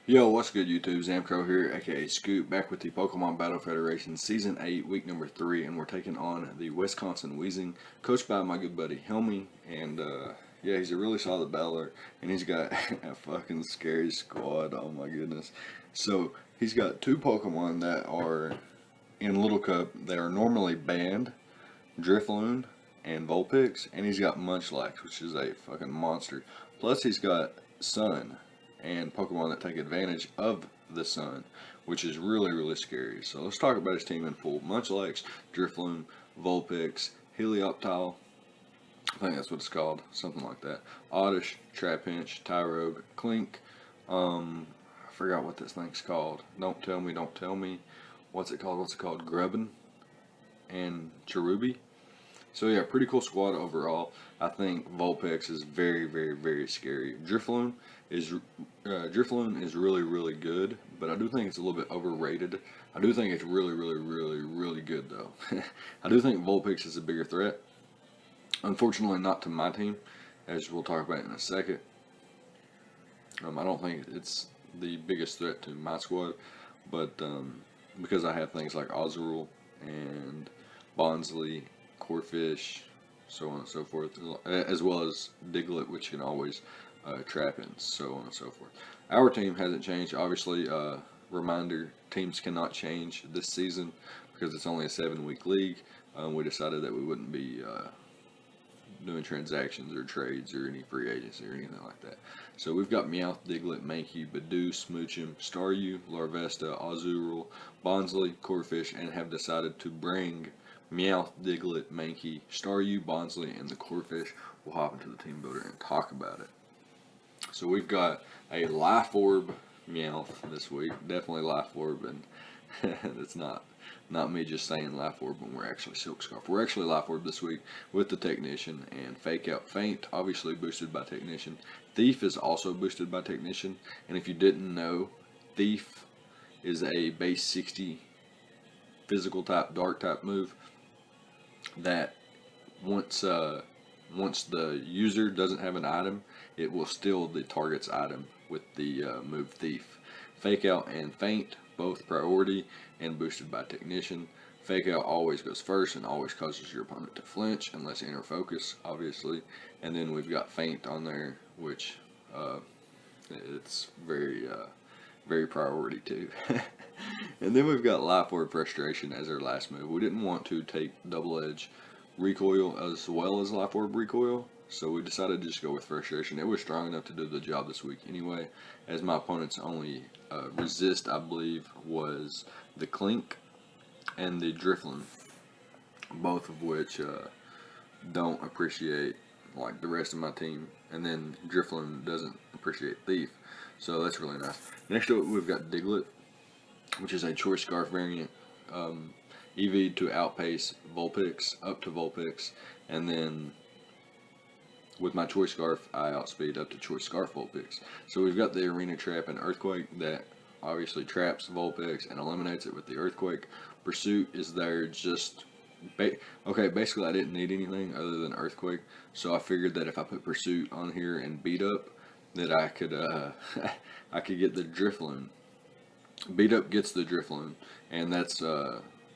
Yo, what's good YouTube? Zamcro here, aka Scoop, back with the Pokemon Battle Federation Season 8, Week number 3, and we're taking on the Wisconsin Weezing, coached by my good buddy Helmy, and yeah, he's a really solid battler, and he's got a fucking scary squad, oh my goodness. So, he's got two Pokemon that are in Little Cup that are normally banned, Drifloon and Vulpix, and he's got Munchlax, which is a fucking monster. Plus, he's got Sun and Pokemon that take advantage of the Sun, which is really, really scary. So let's talk about his team in full. Munchlax, Drifloon, Vulpix, Helioptile, I think that's what it's called, something like that. Oddish, Trapinch, Tyrogue, Clink, I forgot what this thing's called. Don't tell me, don't tell me. What's it called? Grubbin and Cherubi. So yeah, pretty cool squad overall. I think Vulpix is very, very, very scary. Drifloon is really, really good, but I do think it's a little bit overrated. I do think it's really, really, really, really good though. I do think Vulpix is a bigger threat. Unfortunately, not to my team, as we'll talk about in a second. I don't think it's the biggest threat to my squad, but because I have things like Ozurul and Bonsley, Corfish, so on and so forth, as well as Diglett, which can always trap in, so on and so forth. Our team hasn't changed. Obviously, reminder, teams cannot change this season because it's only a 7-week league. We decided that we wouldn't be doing transactions or trades or any free agency or anything like that. So we've got Meowth, Diglett, Mankey, Badoo, Smoochum, Staryu, Larvesta, Azurill, Bonsley, Corfish, and have decided to bring Meowth, Diglett, Mankey, Staryu, Bonsley, and the Corfish. We'll hop into the team builder and talk about it. So we've got a Life Orb Meowth this week. Definitely Life Orb, and it's not me just saying Life Orb when we're actually Silk Scarf. We're actually Life Orb this week with the Technician, and Fake Out Faint, obviously boosted by Technician. Thief is also boosted by Technician, and if you didn't know, Thief is a base 60 physical type, dark type move that once the user doesn't have an item, it will steal the target's item with the move Thief. Fake Out and Faint, both priority and boosted by Technician. Fake Out always goes first and always causes your opponent to flinch unless inner focus, obviously. And then we've got Faint on there, which it's very very priority too. And then we've got Life Orb Frustration as our last move. We didn't want to take Double Edge Recoil as well as Life Orb Recoil, so we decided to just go with Frustration. It was strong enough to do the job this week anyway, as my opponent's only resist, I believe, was the Clink and the Drifloon, both of which don't appreciate like the rest of my team, and then Drifloon doesn't appreciate Thief, so that's really nice. Next up, we've got Diglett, which is a Choice Scarf variant. EV to outpace Vulpix, up to Vulpix, and then with my Choice Scarf, I outspeed up to Choice Scarf Vulpix. So we've got the Arena Trap and Earthquake that obviously traps Vulpix and eliminates it with the Earthquake. Pursuit is there just... okay, basically I didn't need anything other than Earthquake, so I figured that if I put Pursuit on here and Beat Up, that I could I could get the Drifloon. Beat Up gets the Drifloon, and that's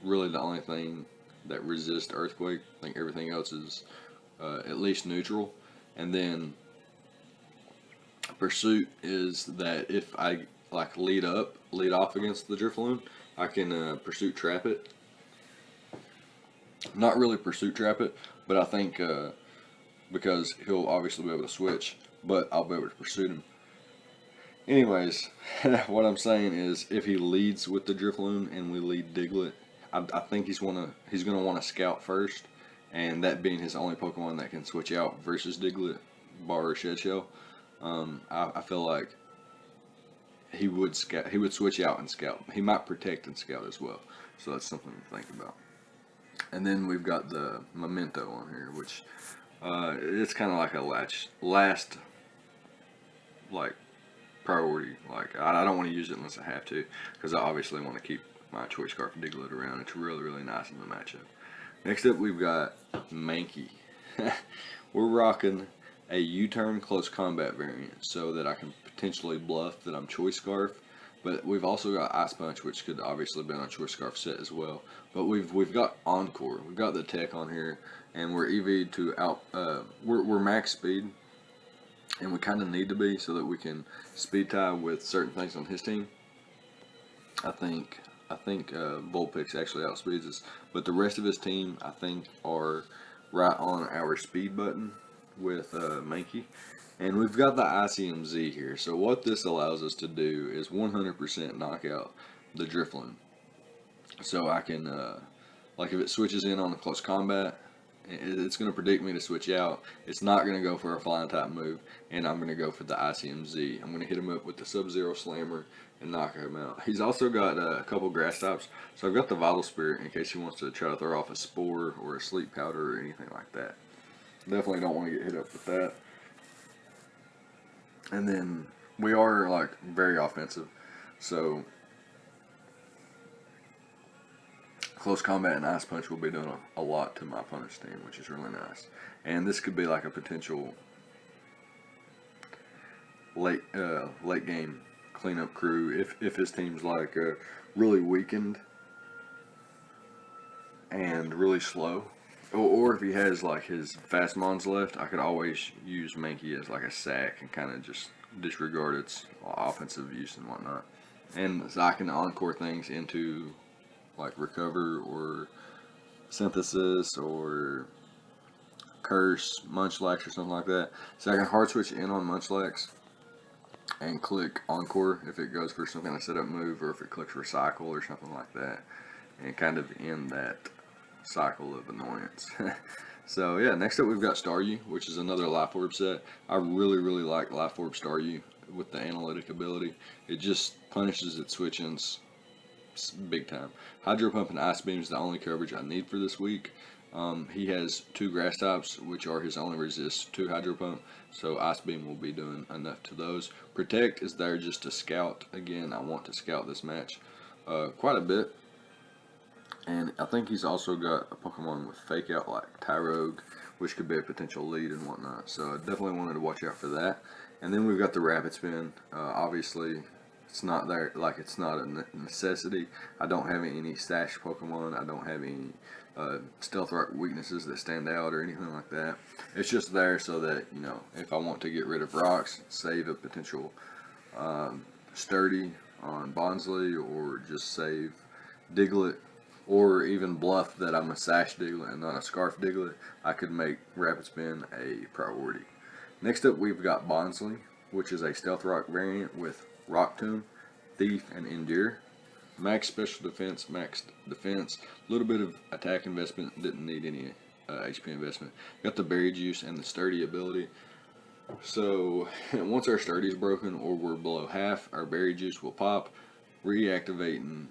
really the only thing that resists Earthquake. I think everything else is at least neutral. And then Pursuit is that if I like lead off against the Drifloon, I can Pursuit trap it. Not really Pursuit trap it, but I think because he'll obviously be able to switch, but I'll be able to Pursuit him. Anyways, what I'm saying is, if he leads with the Drifloon and we lead Diglett, I think he's gonna want to scout first, and that being his only Pokemon that can switch out versus Diglett, bar Shed Shell, I feel like he would switch out and scout. He might protect and scout as well, so that's something to think about. And then we've got the Memento on here, which it's kind of like a last like priority. Like I don't want to use it unless I have to, because I obviously want to keep my Choice Scarf Diglett around. It's really, really nice in the matchup. Next up, we've got Mankey. We're rocking a U-turn close combat variant so that I can potentially Bluff that I'm Choice Scarf. But we've also got Ice Punch, which could obviously be on a Choice Scarf set as well. But we've got Encore, we've got the tech on here, and we're EV'd to out. We're max speed, and we kind of need to be so that we can speed tie with certain things on his team. I think Vulpix actually outspeeds us, but the rest of his team I think are right on our speed button with Mankey. And we've got the ICMZ here. So what this allows us to do is 100% knock out the Drifloon. So I can, like if it switches in on the close combat, it's going to predict me to switch out. It's not going to go for a flying type move, and I'm going to go for the ICMZ. I'm going to hit him up with the Sub-Zero Slammer and knock him out. He's also got a couple grass types. So I've got the Vital Spirit in case he wants to try to throw off a Spore or a Sleep Powder or anything like that. Definitely don't want to get hit up with that. And then we are like very offensive, so close combat and Ice Punch will be doing a lot to my opponent's team, which is really nice. And this could be like a potential late game cleanup crew if his team's like really weakened and really slow. Or if he has like his fast mons left, I could always use Mankey as like a sack and kind of just disregard its offensive use and whatnot. And so I can encore things into like Recover or Synthesis or Curse, Munchlax or something like that. So I can hard switch in on Munchlax and click Encore if it goes for some kind of setup move, or if it clicks Recycle or something like that, and kind of end that cycle of annoyance. So yeah, next up we've got Staryu, which is another Life Orb set. I really like Life Orb Staryu with the analytic ability. It just punishes its switch-ins big time. Hydro Pump and Ice Beam is the only coverage I need for this week. He has 2 grass types, which are his only resist to Hydro Pump, so Ice Beam will be doing enough to those. Protect is there just to scout. Again, I want to scout this match quite a bit. And I think he's also got a Pokemon with Fake Out like Tyrogue, which could be a potential lead and whatnot. So I definitely wanted to watch out for that. And then we've got the Rapid Spin. Obviously, it's not there, like it's not a necessity. I don't have any stash Pokemon. I don't have any Stealth Rock weaknesses that stand out or anything like that. It's just there so that, you know, if I want to get rid of rocks, save a potential Sturdy on Bonsly, or just save Diglett, or even bluff that I'm a Sash Diglett and not a Scarf Diglett, I could make Rapid Spin a priority. Next up we've got Bonsly, which is a Stealth Rock variant with Rock Tomb, Thief, and Endure. Max special defense, max defense, a little bit of attack investment, didn't need any HP investment. Got the Berry Juice and the Sturdy ability. So once our Sturdy is broken or we're below half, our Berry Juice will pop, reactivating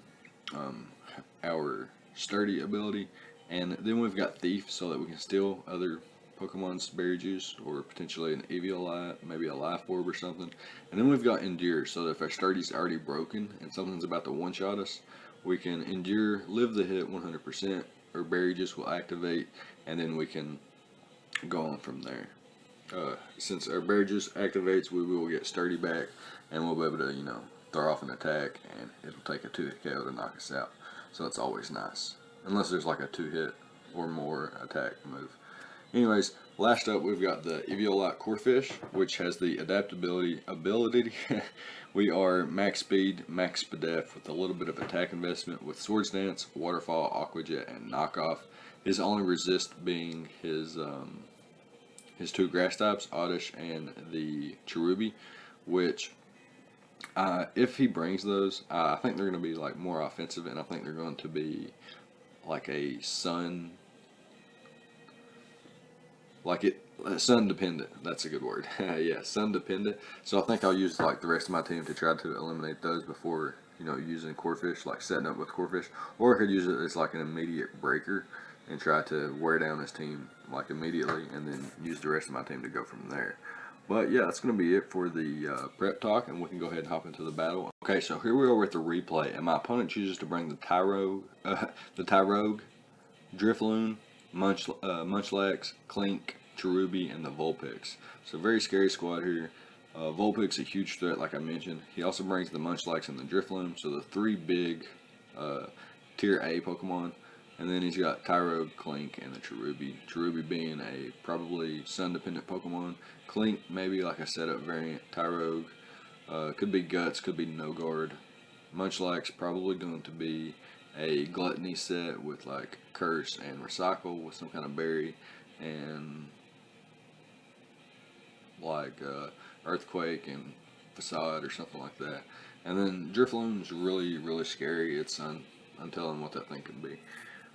our Sturdy ability. And then we've got Thief so that we can steal other Pokemon's Berry Juice, or potentially an Eviolite, maybe a Life Orb or something. And then we've got Endure, so that if our Sturdy's already broken and something's about to one-shot us, we can Endure, live the hit 100%, or Berry Juice will activate, and then we can go on from there. Since our Berry Juice activates, we will get Sturdy back, and we'll be able to, you know, throw off an attack, and it'll take a 2-hit KO to knock us out. So it's always nice, unless there's like a 2-hit or more attack move. Anyways, last up we've got the Eviolite Corphish, which has the adaptability ability. We are max speed, max def with a little bit of attack investment with Swords Dance, Waterfall, Aqua Jet, and Knockoff. His only resist being his 2 grass types, Oddish and the Cherubi, which if he brings those, I think they're going to be like more offensive, and I think they're going to be like a sun dependent. That's a good word. Yeah, sun dependent. So I think I'll use like the rest of my team to try to eliminate those before, you know, using Corphish, like setting up with Corphish. Or I could use it as like an immediate breaker and try to wear down his team like immediately, and then use the rest of my team to go from there. But yeah, that's going to be it for the prep talk, and we can go ahead and hop into the battle. Okay, so here we are with the replay, and my opponent chooses to bring the Tyrogue, Drifloon, Munchlax, Clink, Cherubi, and the Vulpix. So very scary squad here. Vulpix, a huge threat, like I mentioned. He also brings the Munchlax and the Drifloon, so the 3 big tier A Pokemon. And then he's got Tyrogue, Clink, and the Cherubi. Cherubi being a probably sun-dependent Pokemon. Clink, maybe like a setup variant. Tyrogue, could be Guts, could be No Guard. Munchlax, probably going to be a Gluttony set with like Curse and Recycle with some kind of berry. And like Earthquake and Facade or something like that. And then Drifloon's really, really scary. It's untelling what that thing could be,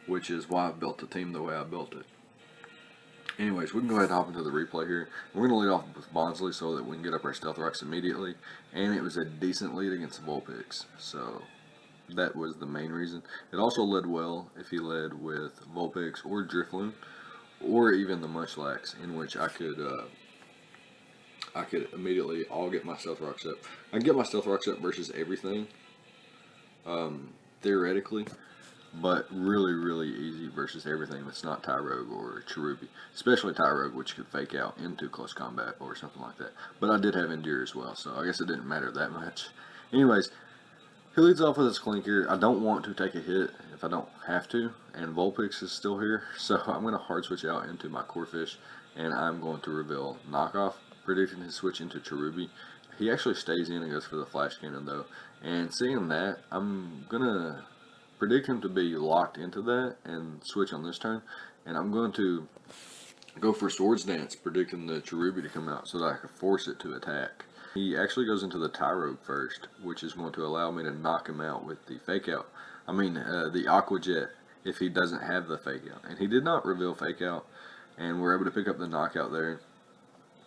which is why I built the team the way I built it. Anyways, we can go ahead and hop into the replay here. We're going to lead off with Bonsly so that we can get up our Stealth Rocks immediately. And it was a decent lead against Vulpix, so that was the main reason. It also led well if he led with Vulpix or Drifloon, or even the Munchlax, in which I could immediately all get my Stealth Rocks up. I can get my Stealth Rocks up versus everything, theoretically, but really, really easy versus everything that's not Tyrogue or Cherubi. Especially Tyrogue, which could fake out into close combat or something like that. But I did have Endure as well, so I guess it didn't matter that much. Anyways, he leads off with his Clinker. I don't want to take a hit if I don't have to, and Vulpix is still here, so I'm going to hard switch out into my Corphish, and I'm going to reveal Knockoff, predicting his switch into Cherubi. He actually stays in and goes for the Flash Cannon though, and seeing that, I'm going to predict him to be locked into that and switch on this turn, and I'm going to go for Swords Dance, predicting the Cherubi to come out so that I can force it to attack. He actually goes into the Tyrogue first, which is going to allow me to knock him out with the Fake Out. I mean, the Aqua Jet, if he doesn't have the Fake Out. And he did not reveal Fake Out, and we're able to pick up the knockout there.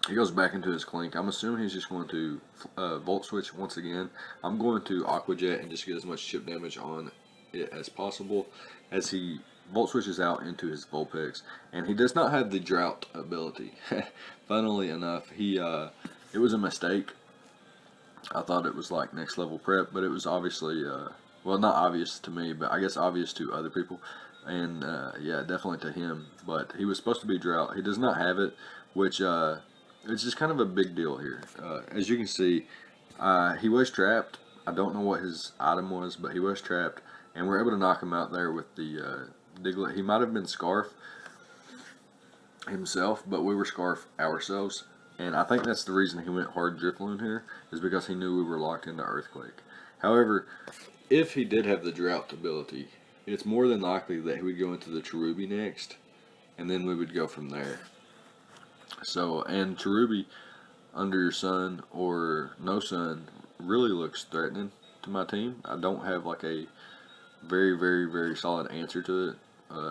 He goes back into his Clink. I'm assuming he's just going to Volt Switch once again. I'm going to Aqua Jet and just get as much chip damage on it as possible as he Volt Switches out into his Vulpix. And he does not have the Drought ability. Funnily enough, it was a mistake. I thought it was like next level prep, but it was obviously, well, not obvious to me, but I guess obvious to other people. And yeah, definitely to him. But he was supposed to be Drought. He does not have it, which it's just kind of a big deal here. As you can see, he was trapped. I don't know what his item was, but he was trapped. And we're able to knock him out there with the Diglett. He might have been Scarf himself, but we were Scarf ourselves. And I think that's the reason he went hard Drifloon here, is because he knew we were locked into Earthquake. However, if he did have the Drought ability, it's more than likely that he would go into the Cherubi next, and then we would go from there. So, and Cherubi under Sun or no Sun really looks threatening to my team. I don't have like a very, very, very solid answer to it.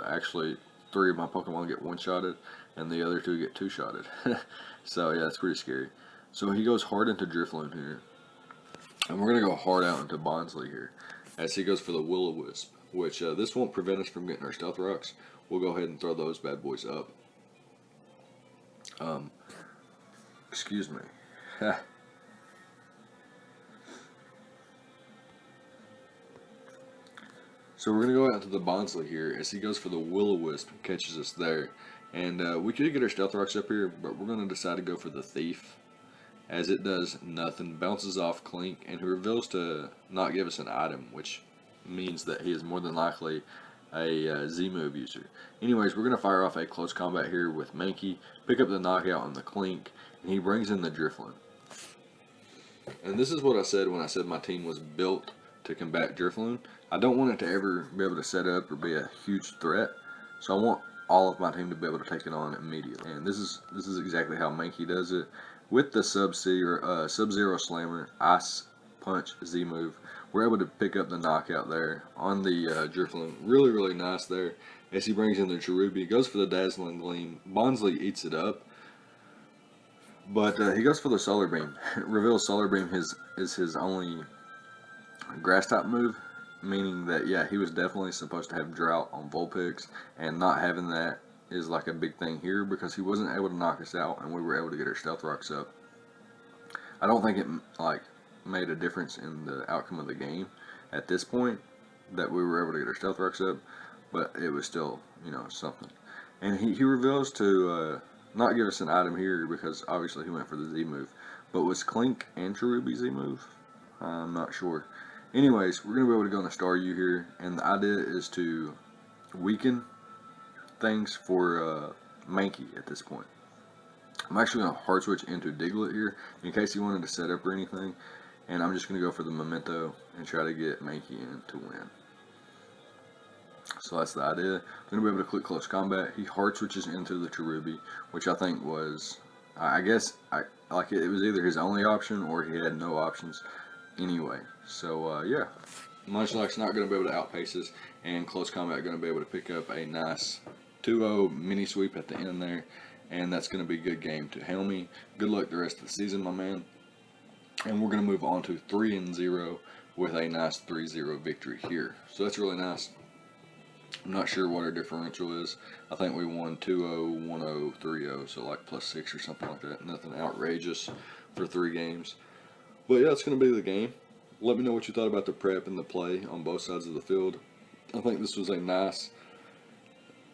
Actually, 3 of my Pokemon get one-shotted, and the other 2 get two-shotted. So yeah, it's pretty scary. So he goes hard into Drifloon here, and we're going to go hard out into Bonsly here, as he goes for the Will-O-Wisp, which this won't prevent us from getting our Stealth Rocks. We'll go ahead and throw those bad boys up. Excuse me. So we're going to go out to the Bonsly here as he goes for the Will-O-Wisp and catches us there. And we could get our Stealth Rocks up here, but we're going to decide to go for the Thief, as it does nothing, bounces off Clink, and he reveals to not give us an item, which means that he is more than likely a Z-move user. Anyways, we're going to fire off a close combat here with Mankey, pick up the knockout on the Clink, and he brings in the Drifloon. And this is what I said when I said my team was built to combat Drifloon. I don't want it to ever be able to set up or be a huge threat, so I want all of my team to be able to take it on immediately. And this is exactly how Mankey does it. With the Sub-Zero Slammer, Ice Punch Z-move, we're able to pick up the knockout there on the Drifloon. Really, really nice there. As he brings in the Cherubi, goes for the Dazzling Gleam. Bonsly eats it up, but he goes for the Solar Beam. Reveals Solar Beam is his only Grass type move, meaning that, yeah, he was definitely supposed to have Drought on Vulpix, and not having that is like a big thing here because he wasn't able to knock us out, and we were able to get our Stealth Rocks up. I don't think it like made a difference in the outcome of the game at this point that we were able to get our Stealth Rocks up, but it was still, you know, something. And he reveals to not give us an item here because obviously he went for the Z move, But was Clink and Cherubi Z move? I'm not sure. Anyways, we're going to be able to go on a Star U here, and the idea is to weaken things for Mankey at this point. I'm actually going to hard switch into Diglett here, in case he wanted to set up or anything, and I'm just going to go for the Memento and try to get Mankey in to win. So that's the idea. I'm going to be able to click Close Combat. He hard switches into the Cherubi, which I think was, I guess, it was either his only option or he had no options anyway. So yeah, Munchlax's not going to be able to outpace us, and Close Combat going to be able to pick up a nice 2-0 mini sweep at the end there, and that's going to be a good game to Helmy. Good luck the rest of the season, my man. And we're going to move on to 3-0 with a nice 3-0 victory here. So that's really nice. I'm not sure what our differential is. I think we won 2-0, 1-0, 3-0, so like +6 or something like that. Nothing outrageous for 3 games. But yeah, it's going to be the game. Let me know what you thought about the prep and the play on both sides of the field. I think this was a nice,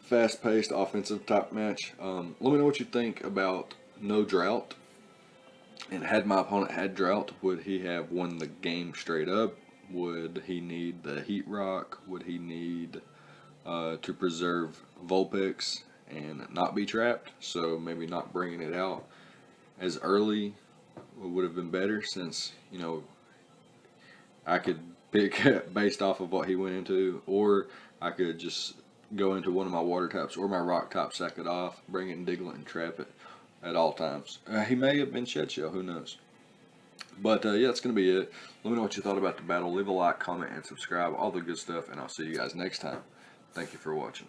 fast-paced, offensive type match. Let me know what you think about no drought. And had my opponent had drought, would he have won the game straight up? Would he need the Heat Rock? Would he need to preserve Vulpix and not be trapped? So maybe not bringing it out as early would have been better, since, you know, I could pick based off of what he went into, or I could just go into one of my water types or my rock type, sack it off, bring in Diglett and trap it at all times. He may have been Shed Shell, who knows. But yeah, that's going to be it. Let me know what you thought about the battle. Leave a like, comment, and subscribe. All the good stuff, and I'll see you guys next time. Thank you for watching.